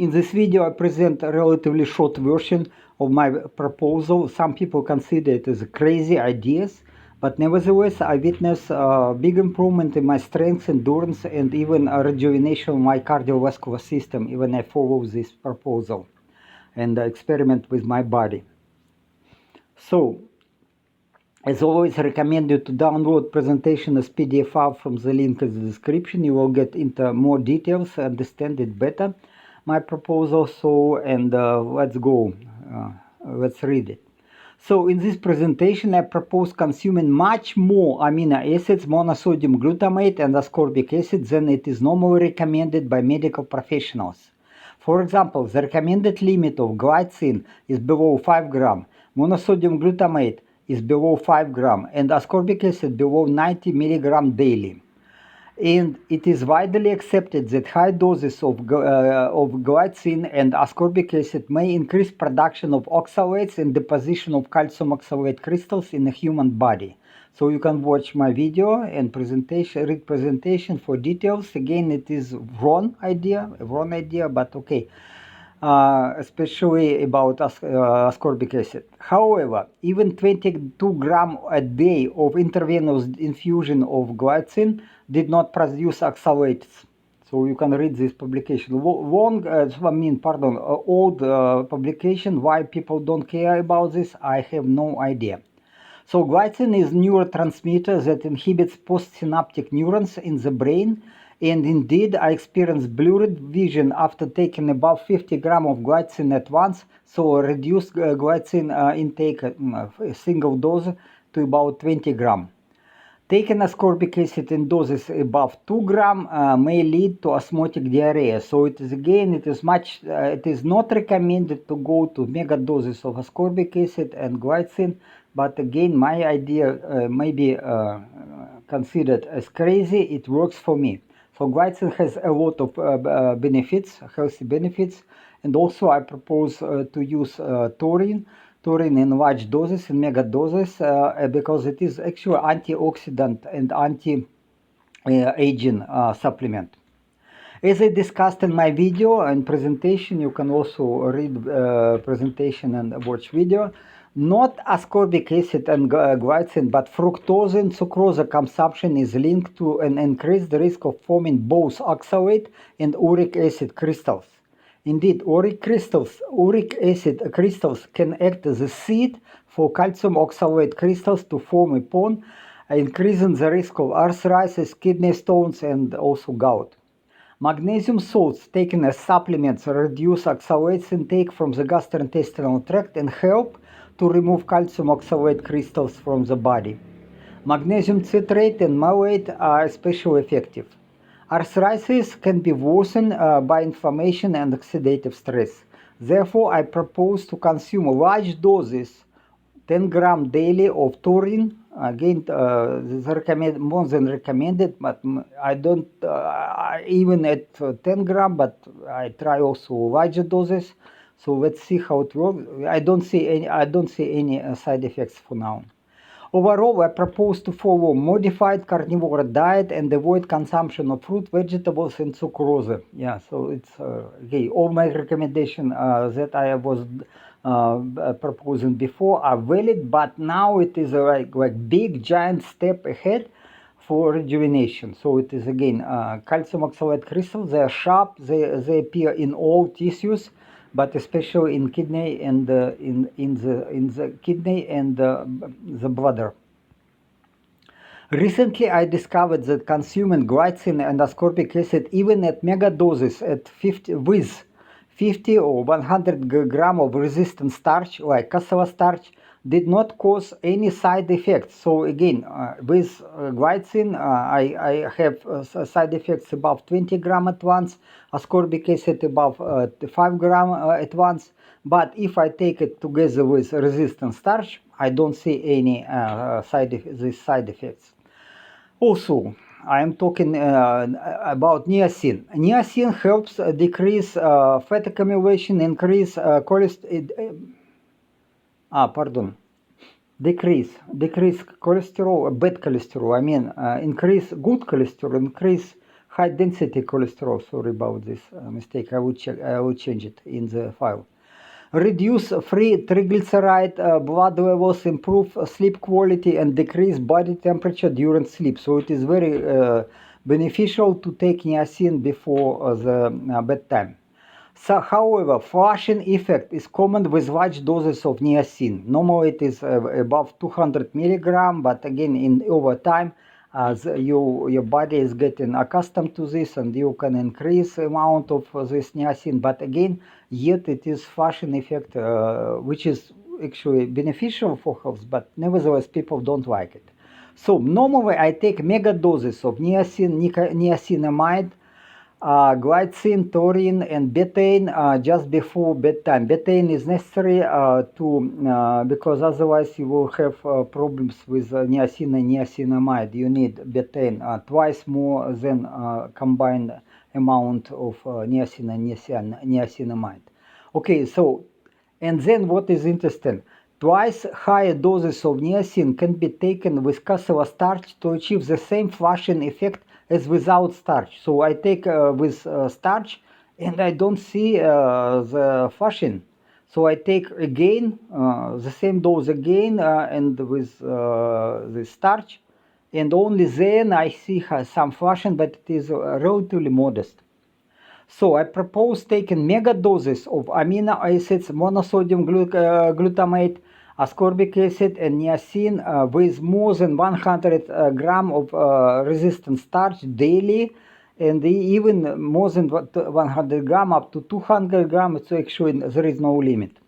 In this video, I present a relatively short version of my proposal. Some people consider it as crazy ideas, but nevertheless, I witness a big improvement in my strength, endurance, and even a rejuvenation of my cardiovascular system, even I follow this proposal and experiment with my body. So, as always, I recommend you to download presentation as PDF file from the link in the description. You will get into more details, understand it better, my proposal. So, and let's go, let's read it. So in this presentation, I propose consuming much more amino acids, monosodium glutamate and ascorbic acid than it is normally recommended by medical professionals. For example, the recommended limit of glycine is below 5 gram, monosodium glutamate is below 5 gram, and ascorbic acid below 90 milligram daily. And it is widely accepted that high doses of glycine and ascorbic acid may increase production of oxalates and deposition of calcium oxalate crystals in the human body. So you can watch my video and read presentation for details. Again, it is wrong idea, but okay. Especially about ascorbic acid. However, even 22 grams a day of intravenous infusion of glycine did not produce oxalates. So you can read this publication. Old publication. Why people don't care about this, I have no idea. So glycine is neurotransmitter that inhibits postsynaptic neurons in the brain. And indeed, I experienced blurred vision after taking about 50 grams of glycine at once, so a reduced glycine intake, a single dose, to about 20 grams. Taking ascorbic acid in doses above 2 grams may lead to osmotic diarrhea. So it is it is not recommended to go to mega doses of ascorbic acid and glycine. But again, my idea may be considered as crazy. It works for me. So glycine has a lot of benefits, healthy benefits, and also I propose to use taurine in large doses, in mega doses, because it is actually antioxidant and anti-aging supplement. As I discussed in my video and presentation, you can also read presentation and watch video. Not ascorbic acid and glycine, but fructose and sucrose consumption is linked to an increased risk of forming both oxalate and uric acid crystals. Indeed, uric acid crystals can act as a seed for calcium oxalate crystals to form upon, increasing the risk of arthritis, kidney stones, and also gout. Magnesium salts taken as supplements reduce oxalates intake from the gastrointestinal tract and help to remove calcium oxalate crystals from the body. Magnesium citrate and malate are especially effective. Arthritis can be worsened by inflammation and oxidative stress. Therefore, I propose to consume large doses, 10 grams daily of taurine. Again, this is more than recommended, but I don't even at 10 grams, but I try also larger doses. So let's see how it works. I don't see any side effects for now. Overall, I propose to follow modified carnivore diet and avoid consumption of fruit, vegetables, and sucrose. Yeah, so it's okay. All my recommendations that I was proposing before are valid, but now it is like big giant step ahead for rejuvenation. So it is again calcium oxalate crystals. They are sharp. They appear in all tissues, but especially in kidney and in the kidney and the bladder. Recently, I discovered that consuming glycine and ascorbic acid even at mega doses at 50 or 100 grams of resistant starch like cassava starch did not cause any side effects. So again, with glycine, I have side effects above 20 grams at once, ascorbic acid above 5 grams at once. But if I take it together with resistant starch, I don't see any side effects. Also, I am talking about niacin. Niacin helps decrease fat accumulation, increase decrease cholesterol, bad cholesterol. I mean, increase good cholesterol, increase high density cholesterol. Sorry about this mistake. I would change it in the file. Reduce free triglyceride blood levels, improve sleep quality, and decrease body temperature during sleep. So it is very beneficial to take niacin before the bedtime. So, however, flushing effect is common with large doses of niacin. Normally it is above 200 milligram, but again, in over time, as your body is getting accustomed to this, and you can increase the amount of this niacin. But again, yet it is flushing effect, which is actually beneficial for health, but nevertheless, people don't like it. So normally I take mega doses of niacinamide, glycine, taurine, and betaine just before bedtime. Betaine is necessary because otherwise you will have problems with niacin and niacinamide. You need betaine twice more than combined amount of niacin and niacinamide. Okay, so, and then what is interesting, twice higher doses of niacin can be taken with cassava starch to achieve the same flushing effect as without starch. So I take with starch and I don't see the flushing. So I take again the same dose again and with the starch, and only then I see some flushing, but it is relatively modest. So I propose taking mega doses of amino acids, monosodium glutamate, ascorbic acid, and niacin with more than 100 gram of resistant starch daily, and even more than 100 gram up to 200 grams. So actually there is no limit.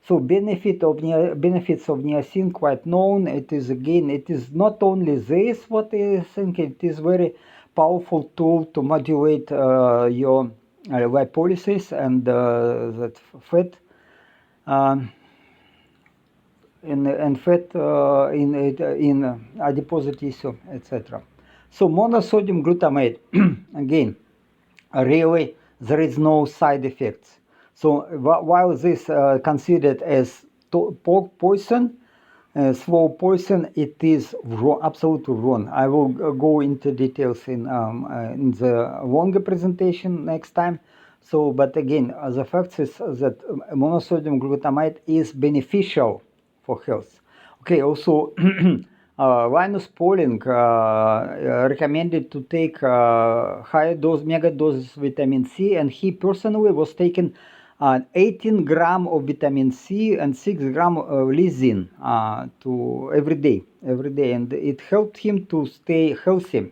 So benefits of niacin quite known. It is again, it is not only this what I think, it is very powerful tool to modulate your lipolysis and that fat and fat in adipose tissue, etc. So monosodium glutamate, again, really there is no side effects. So while this considered as poison, slow poison, it is absolutely wrong. I will go into details in the longer presentation next time. So, but again, the fact is that monosodium glutamate is beneficial for health. Okay, also Linus Pauling recommended to take higher dose, mega doses vitamin C, and he personally was taking 18 gram of vitamin C and 6 gram of lysine every day, and it helped him to stay healthy.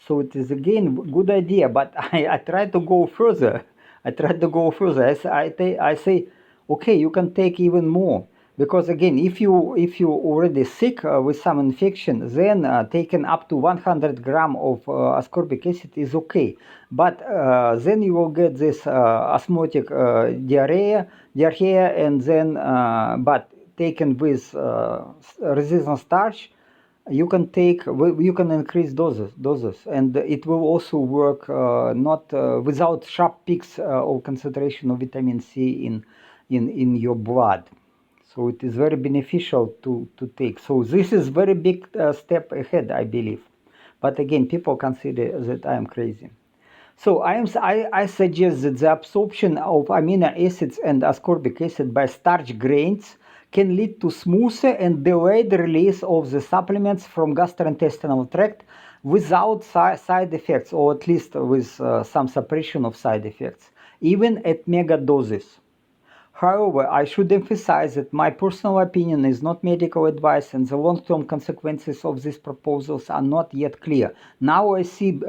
So it is again good idea, but I try to go further. I say, okay, you can take even more, because again, if you already sick with some infection, then taking up to 100 gram of ascorbic acid is okay. But then you will get this osmotic diarrhea, and then but taken with resistant starch, you can increase doses, and it will also work not without sharp peaks of concentration of vitamin C in your blood. So it is very beneficial to take. So this is very big step ahead, I believe. But again, people consider that I am crazy. So I suggest that the absorption of amino acids and ascorbic acid by starch grains can lead to smoother and delayed release of the supplements from gastrointestinal tract without side effects, or at least with some suppression of side effects, even at mega doses. However, I should emphasize that my personal opinion is not medical advice, and the long-term consequences of these proposals are not yet clear. Now I see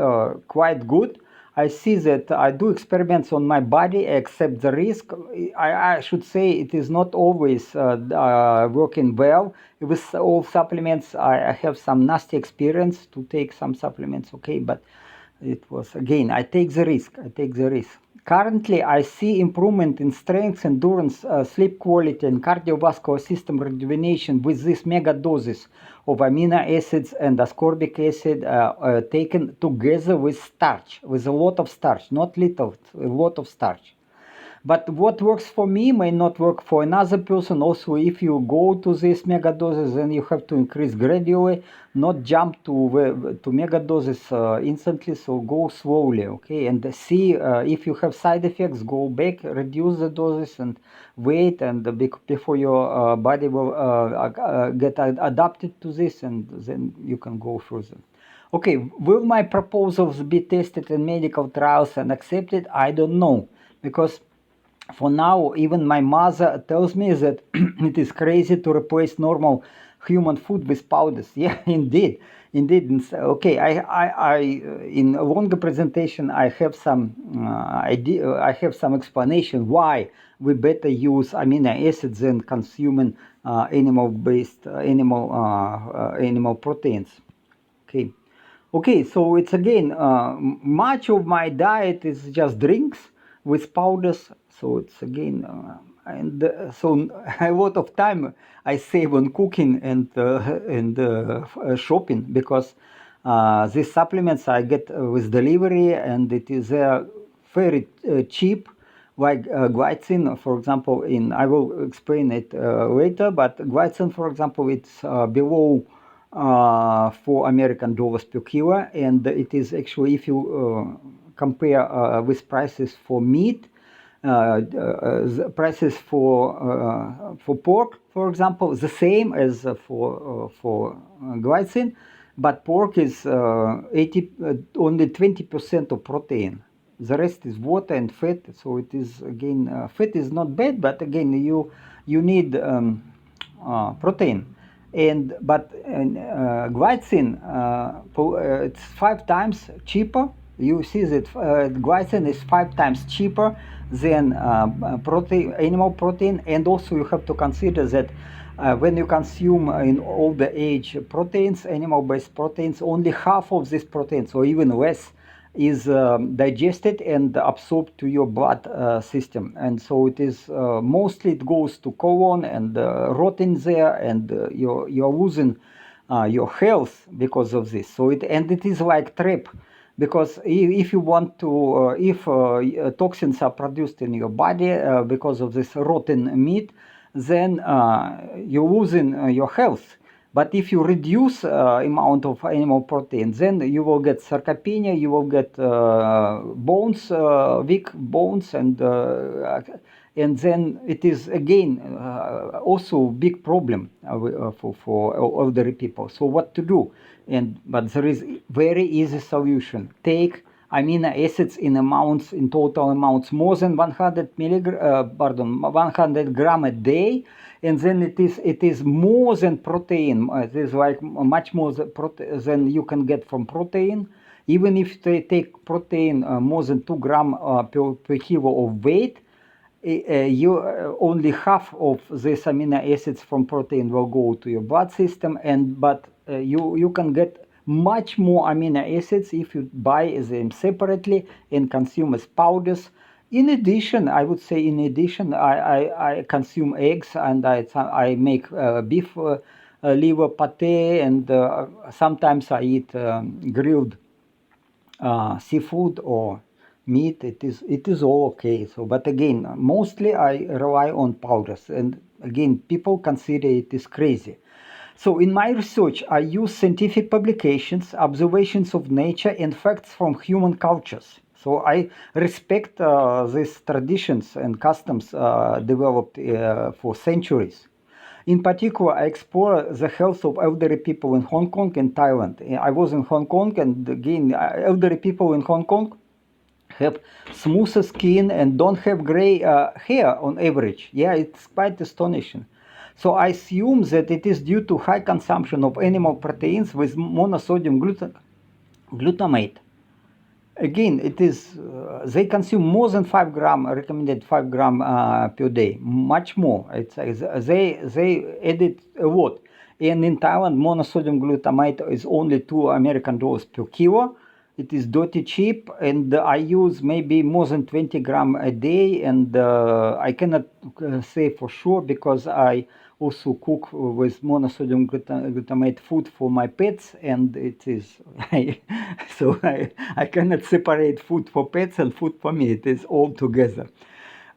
quite good. I see that I do experiments on my body, accept the risk. I should say it is not always working well. With all supplements, I have some nasty experience to take some supplements, okay, but it was, again, I take the risk. Currently, I see improvement in strength, endurance, sleep quality, and cardiovascular system rejuvenation with these mega doses of amino acids and ascorbic acid taken together with starch, with a lot of starch, not little, a lot of starch. But what works for me may not work for another person. Also, if you go to this mega doses, then you have to increase gradually, not jump to mega doses instantly. So go slowly, okay? And see if you have side effects, go back, reduce the doses, and wait, and before your body will get adapted to this, and then you can go further. Okay, will my proposals be tested in medical trials and accepted? I don't know, because for now, even my mother tells me that it is crazy to replace normal human food with powders. Yeah, indeed, indeed. Okay, I in a longer presentation, I have some idea. I have some explanation why we better use amino acids than consuming animal-based animal proteins. Okay. Okay, so it's again, much of my diet is just drinks with powders. So it's again, so a lot of time I save on cooking and shopping, because these supplements I get with delivery, and it is very cheap. Like glycine, for example, I will explain it later, but glycine, for example, it's below $4 per kilo, and it is actually, if you compare with prices for meat, prices for pork, for example, the same as for glycine, but pork is only 20% of protein. The rest is water and fat. So it is again, fat is not bad, but again you need protein. But glycine, it's 5 times cheaper. You see that glycine is 5 times cheaper than animal protein, and also you have to consider that when you consume in older age proteins, animal-based proteins, only half of this protein, or even less, is digested and absorbed to your blood system, and so it is mostly it goes to colon and rotting there, and you're losing your health because of this. So it is like trap, because if you want to if toxins are produced in your body because of this rotten meat, then you're losing your health. But if you reduce amount of animal protein, then you will get sarcopenia, you will get bones, weak bones, and then it is again also big problem for elderly people. So what to do? But there is very easy solution. Take amino acids in amounts, in total amounts more than 100 gram a day, and then it is more than protein. It is like much more than you can get from protein. Even if they take protein more than 2 gram per kilo of weight, you only half of these amino acids from protein will go to your blood system, but you can get much more amino acids if you buy them separately and consume as powders. In addition, I would say, I consume eggs, and I make beef liver pate, and sometimes I eat grilled seafood or meat. It is all okay. So, but again, mostly I rely on powders, and again, people consider it is crazy. So in my research, I use scientific publications, observations of nature, and facts from human cultures. So I respect these traditions and customs developed for centuries. In particular, I explore the health of elderly people in Hong Kong and Thailand. I was in Hong Kong, and again, elderly people in Hong Kong have smoother skin and don't have gray hair on average. Yeah, it's quite astonishing. So I assume that it is due to high consumption of animal proteins with monosodium glutamate. Again, it is they consume more than 5 gram, recommended 5 gram per day, much more. They edit a lot. And in Thailand, monosodium glutamate is only $2 per kilo. It is dirty cheap, and I use maybe more than 20 gram a day, and I cannot say for sure, because I also cook with monosodium glutamate food for my pets, and it is so I cannot separate food for pets and food for me. It is all together.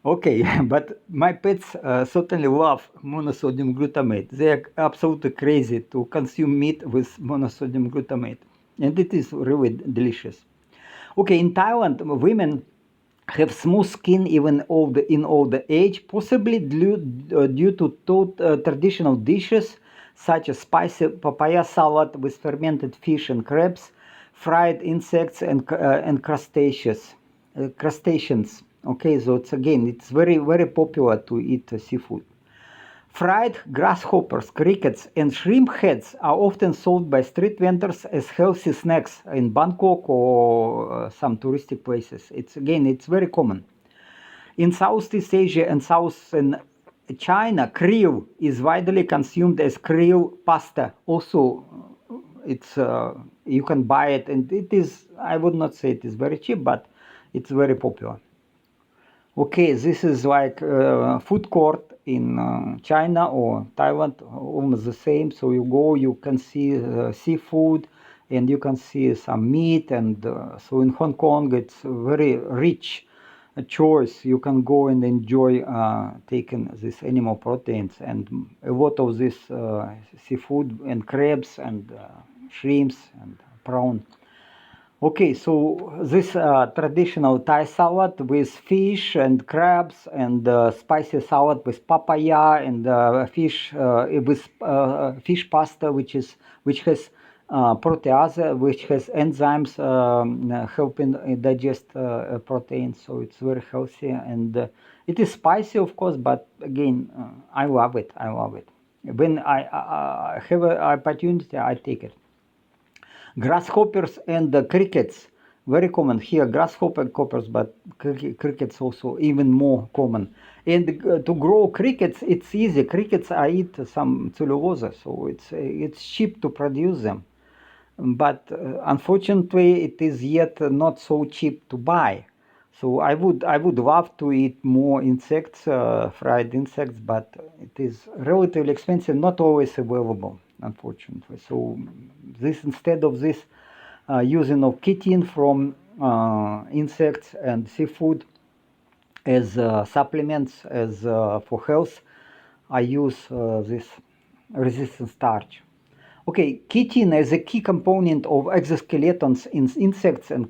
Okay, but my pets certainly love monosodium glutamate. They are absolutely crazy to consume meat with monosodium glutamate, and it is really delicious. Okay, in Thailand, women have smooth skin even in older age, possibly due to traditional dishes such as spicy papaya salad with fermented fish and crabs, fried insects and crustaceans. Okay, so it's very popular to eat seafood. Fried grasshoppers, crickets, and shrimp heads are often sold by street vendors as healthy snacks in Bangkok or some touristic places. It's very common. In Southeast Asia and Southern China, krill is widely consumed as krill pasta. Also, it's you can buy it, and it is, I would not say it is very cheap, but it's very popular. Okay, this is like food court in China or Thailand, almost the same. So you go, you can see seafood, and you can see some meat. And so in Hong Kong, it's very rich choice. You can go and enjoy taking these animal proteins, and a lot of this seafood and crabs and shrimps and prawn. Okay, so this traditional Thai salad with fish and crabs and spicy salad with papaya and fish with fish pasta, which has protease, which has enzymes helping digest protein. So it's very healthy, and it is spicy, of course. But again, I love it. I love it. When I have an opportunity, I take it. Grasshoppers and crickets, very common here. Grasshoppers, but crickets also even more common. And to grow crickets, it's easy. Crickets, I eat some cellulose, so it's cheap to produce them. But unfortunately, it is yet not so cheap to buy. So I would love to eat more insects, fried insects, but it is relatively expensive, not always available, unfortunately. So this, instead of this using of chitin from insects and seafood as supplements, as for health, I use this resistant starch. Okay, chitin is a key component of exoskeletons in insects and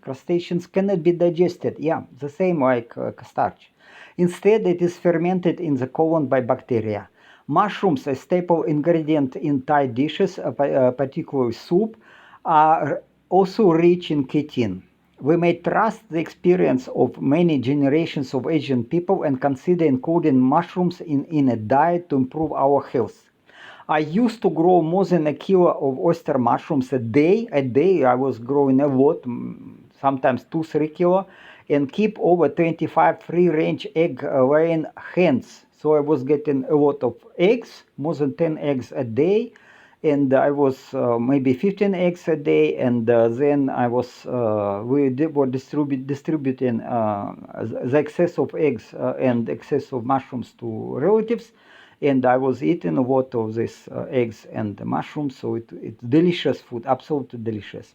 crustaceans cannot be digested. Yeah, the same like starch. Instead, it is fermented in the colon by bacteria. Mushrooms, a staple ingredient in Thai dishes, particularly soup, are also rich in chitin. We may trust the experience of many generations of Asian people and consider including mushrooms in a diet to improve our health. I used to grow more than a kilo of oyster mushrooms a day. I was growing a lot, sometimes 2-3 kilo, and keep over 25 free-range egg-laying hens. So I was getting a lot of eggs, more than 10 eggs a day, and I was maybe 15 eggs a day, and then I was we were distributing the excess of eggs and excess of mushrooms to relatives, and I was eating a lot of these eggs and mushrooms. So it's delicious food, absolutely delicious.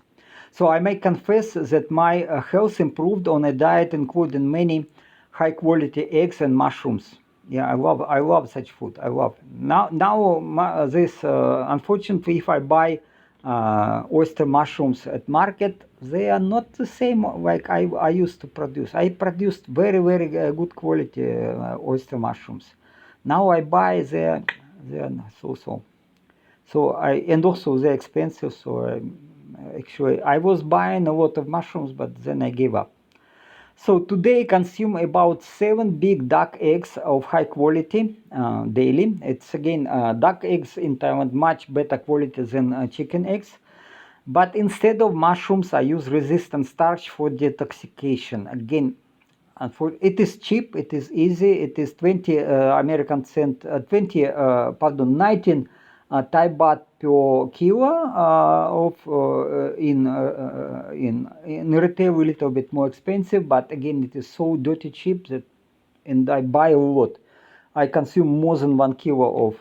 So I may confess that my health improved on a diet including many high quality eggs and mushrooms. Yeah, I love such food. I love this. Unfortunately, if I buy oyster mushrooms at market, they are not the same like I used to produce. I produced very good quality oyster mushrooms. Now I buy they're so. So and also they're expensive. So actually I was buying a lot of mushrooms, but then I gave up. So today I consume about 7 big duck eggs of high quality daily. It's again duck eggs in Thailand much better quality than chicken eggs. But instead of mushrooms, I use resistant starch for detoxification. Again, it is cheap, it is easy. It is 20 American cent, 19 Thai baht per kilo in retail a little bit more expensive, but again it is so dirty cheap that, and I buy a lot. I consume more than 1 kilo of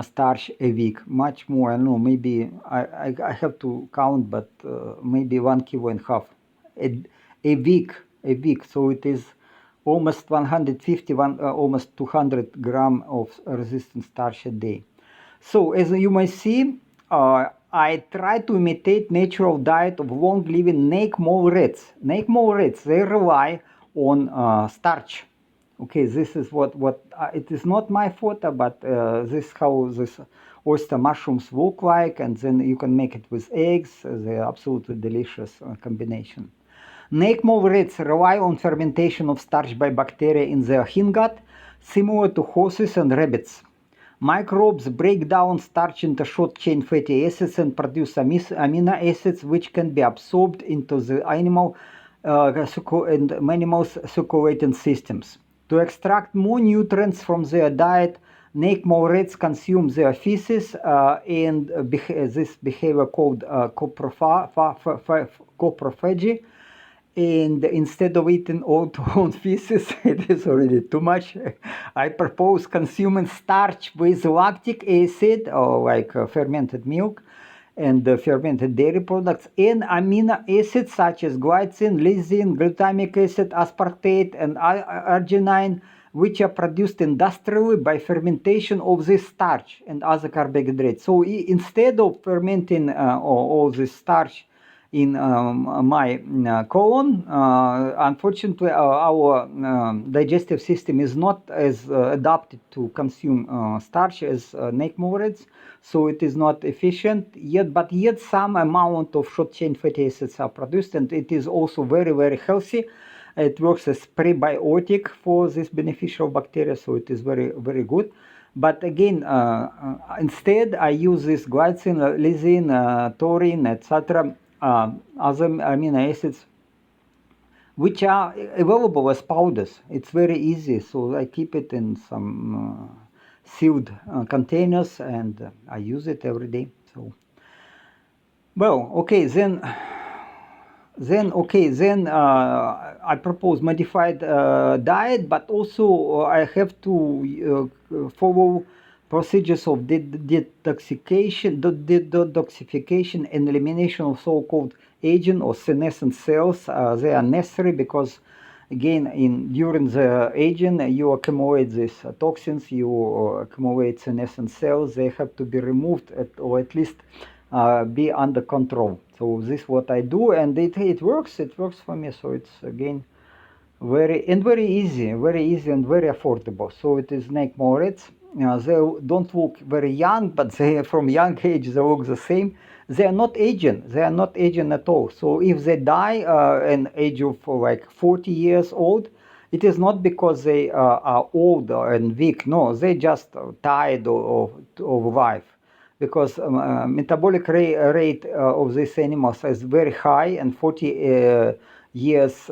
starch a week, much more. I don't know, maybe I have to count, but maybe 1.5 kilos a week. So it is almost 150, almost 200 gram of resistant starch a day. So as you may see, I try to imitate natural diet of long-living snake mole rats. Snake mole rats, they rely on starch. Okay, this is what it is not my photo, but this is how this oyster mushrooms look like, and then you can make it with eggs. They're absolutely delicious combination. Snake mole rats rely on fermentation of starch by bacteria in their hindgut, similar to horses and rabbits. Microbes break down starch into short-chain fatty acids and produce amino acids, which can be absorbed into the animal's circulating systems. To extract more nutrients from their diet, snake mole rats consume their feces, and this behavior called coprophagy. And instead of eating all own feces, it is already too much. I propose consuming starch with lactic acid, or like fermented milk, and fermented dairy products, and amino acids such as glycine, lysine, glutamic acid, aspartate, and arginine, which are produced industrially by fermentation of this starch and other carbohydrates. So instead of fermenting all this starch in my colon, unfortunately, our digestive system is not as adapted to consume starch as snake mole rats, so it is not efficient yet. But yet, some amount of short-chain fatty acids are produced, and it is also very, very healthy. It works as prebiotic for this beneficial bacteria, so it is very, very good. But again, instead, I use this glycine, lysine, taurine, etc., other amino acids, which are available as powders. It's very easy, so I keep it in some sealed containers, and I use it every day. So, well, okay, then I propose modified diet, but also I have to follow procedures of detoxification and elimination of so-called aging or senescent cells. They are necessary because, again, during the aging, you accumulate these toxins, you accumulate senescent cells. They have to be removed or at least be under control. So this is what I do, and it works. It works for me. So it's again very easy and very affordable. So it is snake mole rats. They don't look very young, but they from young age they look the same. They are not aging. They are not aging at all. So if they die an age of like 40 years old, it is not because they are old and weak. No, they just tired of life. Because metabolic rate of these animals is very high, and 40 years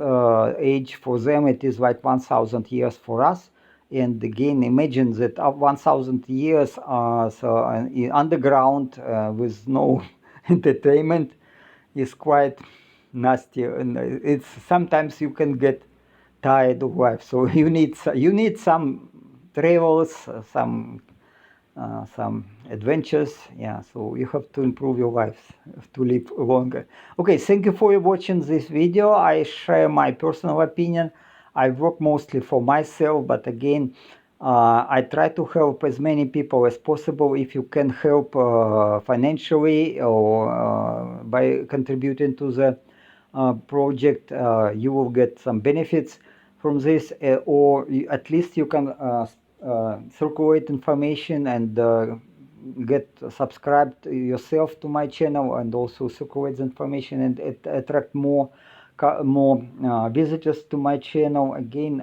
age for them, it is like 1,000 years for us. And again, imagine that 1,000 years so underground with no entertainment is quite nasty, and it's sometimes you can get tired of life. So you need some travels, some adventures. Yeah, so you have to improve your life to live longer. Okay, thank you for watching this video. I share my personal opinion. I work mostly for myself, but again, I try to help as many people as possible. If you can help financially or by contributing to the project, you will get some benefits from this, or at least you can circulate information and get subscribed yourself to my channel, and also circulate the information and attract more visitors to my channel. Again,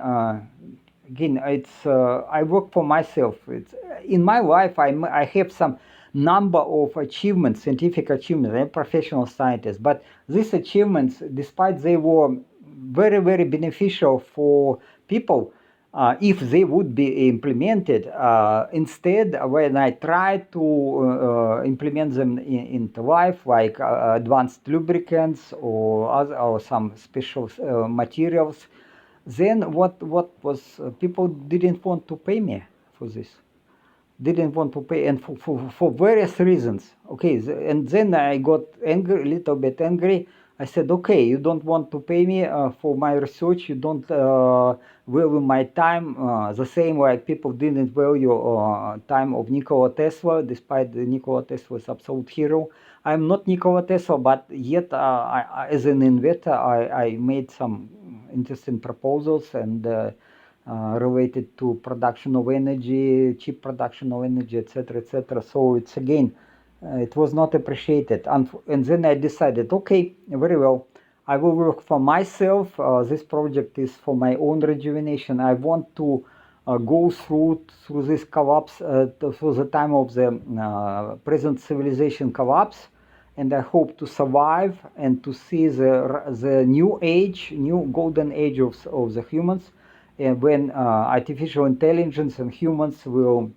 it's I work for myself. It's in my life. I have some number of achievements, scientific achievements. I'm a professional scientist, but these achievements, despite they were very, very beneficial for people, if they would be implemented, instead, when I try to implement them into life, like advanced lubricants or some special materials, then what was people didn't want to pay me for this. Didn't want to pay, and for various reasons. Okay, and then I got angry, a little bit angry. I said, okay, you don't want to pay me for my research, you don't value my time, the same like people didn't value time of Nikola Tesla, despite Nikola Tesla's absolute hero. I'm not Nikola Tesla, but yet as an inventor, I made some interesting proposals and related to production of energy, cheap production of energy, etc., etc. So it's again, it was not appreciated. And then I decided, okay, very well, I will work for myself. This project is for my own rejuvenation. I want to go through this collapse, through the time of the present civilization collapse, and I hope to survive and to see the new age, new golden age of the humans, when artificial intelligence and humans will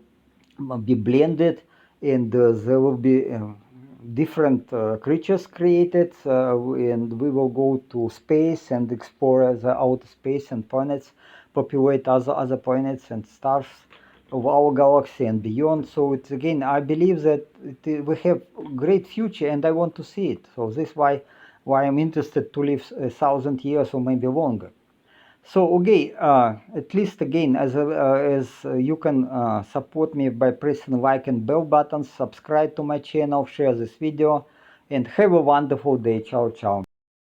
be blended, and there will be different creatures created, and we will go to space and explore the outer space and planets, populate other planets and stars of our galaxy and beyond. So it's again, I believe that we have great future, and I want to see it. So this is why I'm interested to live 1,000 years or maybe longer. So okay, at least again, as you can support me by pressing like and bell buttons, subscribe to my channel, share this video, and have a wonderful day. Ciao, ciao.